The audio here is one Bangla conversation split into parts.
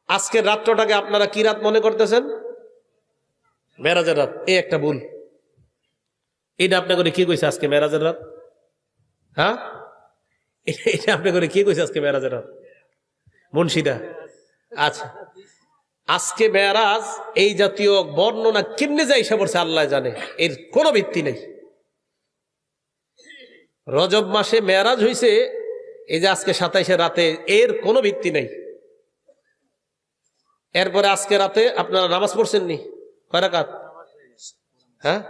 আজকের রাত্রটাকে আপনারা কি রাত মনে করতেছেন? মেরাজের রাত। এই একটা ভুল। এটা আপনি করে কি কইছে আজকে মেরাজের রাত? হ্যাঁ, এটা আপনি করে কি কইছে আজকে মেরাজের রাত? মুন্সিদা। আচ্ছা, আজকে মেরাজ এই জাতীয় বর্ণনা কেমনে যায় এসে পড়ছে আল্লাহ জানে, এর কোনো ভিত্তি নেই। রজব মাসে মেরাজ হইছে এই যে আজকে 27 রাতে, এর কোনো ভিত্তি নেই। এরপরে আজকে রাতে আপনারা নামাজ পড়ছেন নি? কয় রাকাত? হ্যাঁ,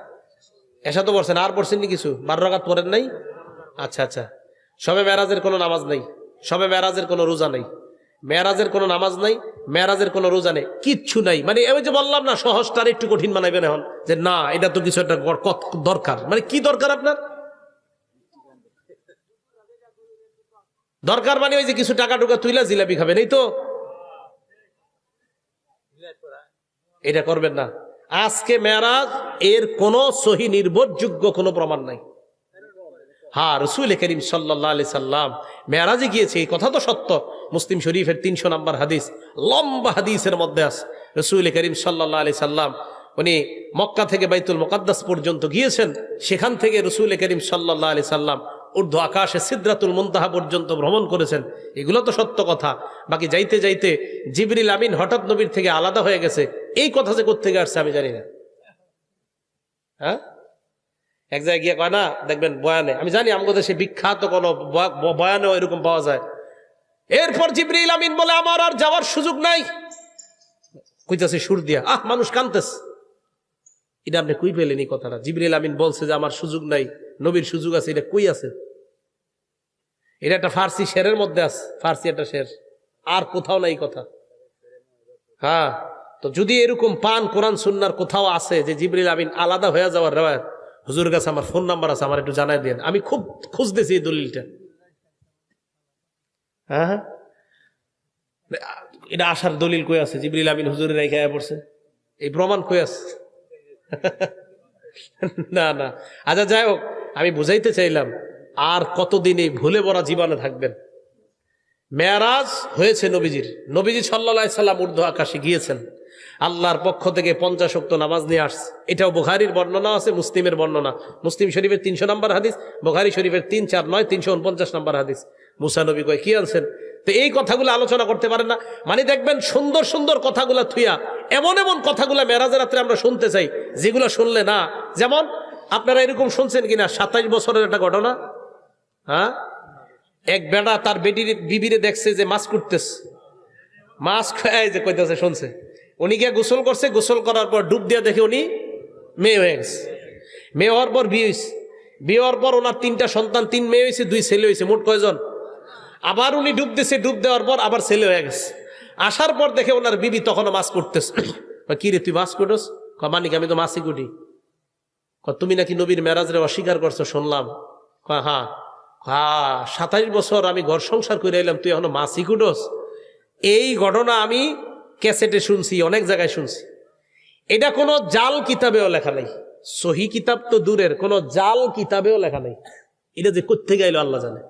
এসা তো পড়ছেন, আর পড়ছেন নি কিছু? 12 রাকাত পড়েন নাই? আচ্ছা আচ্ছা। সবে মেরাজের কোনো নামাজ নেই, সবে মেরাজের কোনো রোজা নেই, মেরাজের কোনো নামাজ নাই, মেরাজের কোনো রোজা নেই, কিচ্ছু নাই। মানে আমি যে বললাম না সহজটার একটু কঠিন বানাইবেন এখন, যে না এটা তো কিছু একটা দরকার। মানে কি দরকার আপনার? দরকার মানে ওই যে কিছু টাকা টুকা তুইলা জিলাপি খাবেন, এই তো। এটা করবেন না। আজকে মেরাজ, এর কোনো সহি নির্ভরযোগ্য কোনো প্রমাণ নাই। হ্যাঁ, রাসূল করিম সাল্লাল্লাহু আলাইহি সাল্লাম মেরাজে গিয়েছে, এই কথা তো সত্য। মুসলিম শরীফের 300 নম্বর হাদিস, লম্বা হাদিসের মধ্যে আছে রাসূল করিম সাল্লাল্লাহু আলাইহি সাল্লাম উনি মক্কা থেকে বাইতুল মুকাদ্দাস পর্যন্ত গিয়েছেন। সেখান থেকে রাসূল করিম সাল্লাল্লাহু আলাইহি সাল্লাম ঊর্ধ্ব আকাশে সিদরাতুল মুনতাহা পর্যন্ত ভ্রমণ করেছেন। এগুলো তো সত্য কথা। বাকি যাইতে যাইতে জিবরিল আমিন হঠাৎ নবীর থেকে আলাদা হয়ে গেছে, এই কথা যে কোত্থেকে আসছে আমি জানি না। হ্যাঁ, এক জায়গায় গিয়ে কয় না, দেখবেন বয়ানে, আমি জানি আমাদের দেশে বিখ্যাত কোনো বয়ানেও এরকম পাওয়া যায়। এরপর জিবরিল আমিন বলে আমার আর যাওয়ার সুযোগ নাই, কইতাছে সুর দিয়া, মানুষ কানতেছে। এটা আপনি কই পেলেন এই কথাটা? জিবরিল আমিন বলছে যে আমার সুযোগ নাই, নবীর সুযোগ আছে, এটা কই আছে? এটা একটা ফার্সি শেরের মধ্যে আছে, ফার্সি একটা শের, আর কোথাও নাই কথা। হ্যাঁ, তো যদি এরকম পান কোরআন সুন্নাহর কোথাও আছে যে জিবরিল আমিন আলাদা হয়ে যাওয়ার রেওয়ায়াত, হুজুরের কাছে আমার ফোন নাম্বার আছে, আমার একটু জানাই দেন, আমি খুব খুঁজতেছি এই দলিলটা। হ্যাঁ, এটা আসার দলিল কই আছে? জিবরিল আমিন হুজুরের রেখে পড়ছে, এই প্রমাণ কই আছে? না না। আচ্ছা, যাই হোক, আমি বুঝাইতে চাইলাম আর কতদিন এই ভুলে ভরা জীবনে থাকবেন। মেরাজ হয়েছে নবীজির, নবীজি সাল্লাল্লাহু আলাইহি সাল্লাম ঊর্ধ্ব আকাশে গিয়েছেন, আল্লাহর পক্ষ থেকে 50 ওয়াক্ত নামাজ নিয়ে আসছে। এটাও বুখারীর বর্ণনা আছে, মুসলিমের বর্ণনা। মুসলিম শরীফের 300 নম্বর হাদিস, বুখারী শরীফের 349 349 নম্বর হাদিস। মুসা নবী কয় কি আনছেন? তো এই কথাগুলো আলোচনা করতে পারেন না। মানে দেখবেন সুন্দর সুন্দর কথাগুলা থুইয়া এমন এমন কথাগুলা মেরাজের রাত্রে আমরা শুনতে চাই, যেগুলো শুনলে না। যেমন আপনারা এরকম শুনছেন কিনা 27 বছরের একটা ঘটনা। হ্যাঁ, এক বেটা তার বিবিরে দেখছে যে মাছ কুটতেছে, মাছ খায় যে কইতেছে শুনছে। উনি গিয়ে গোসল করছে, গোসল করার পর ডুব দিয়ে দেখে উনি মেয়ে হয়ে গেছে। মেয়ে হওয়ার পর বিয়ে হয়েছে, বিয়ে হওয়ার পর ওনার 3টা সন্তান, 3 মেয়ে হয়েছে, 2 ছেলে হয়েছে, মোট কয়জন? আবার উনি ডুব দিছে, ডুব দেওয়ার পর আবার ছেলে হয়ে গেছে। আসার পর দেখে ওনার বিবি তখনও মাছ কুটতেছে। কি রে তুই মাছ কুটোস? মানিক আমি তো মাছই কুটি। তুমি নাকি নবীর মেরাজরে অস্বীকার করছো শুনলাম। হ্যাঁ হ্যাঁ, 27 বছর আমি ঘর সংসার করে এলাম, তুই এখনো মাছই কুটোস? এই ঘটনা আমি ক্যাসেটে শুনছি, অনেক জায়গায় শুনছি। এটা কোনো জাল কিতাবেও লেখা নাই, সহি কিতাব তো দূরের, কোনো জাল কিতাবেও লেখা নাই। এটা যে কোত্থেকে আইলো আল্লাহ জানে।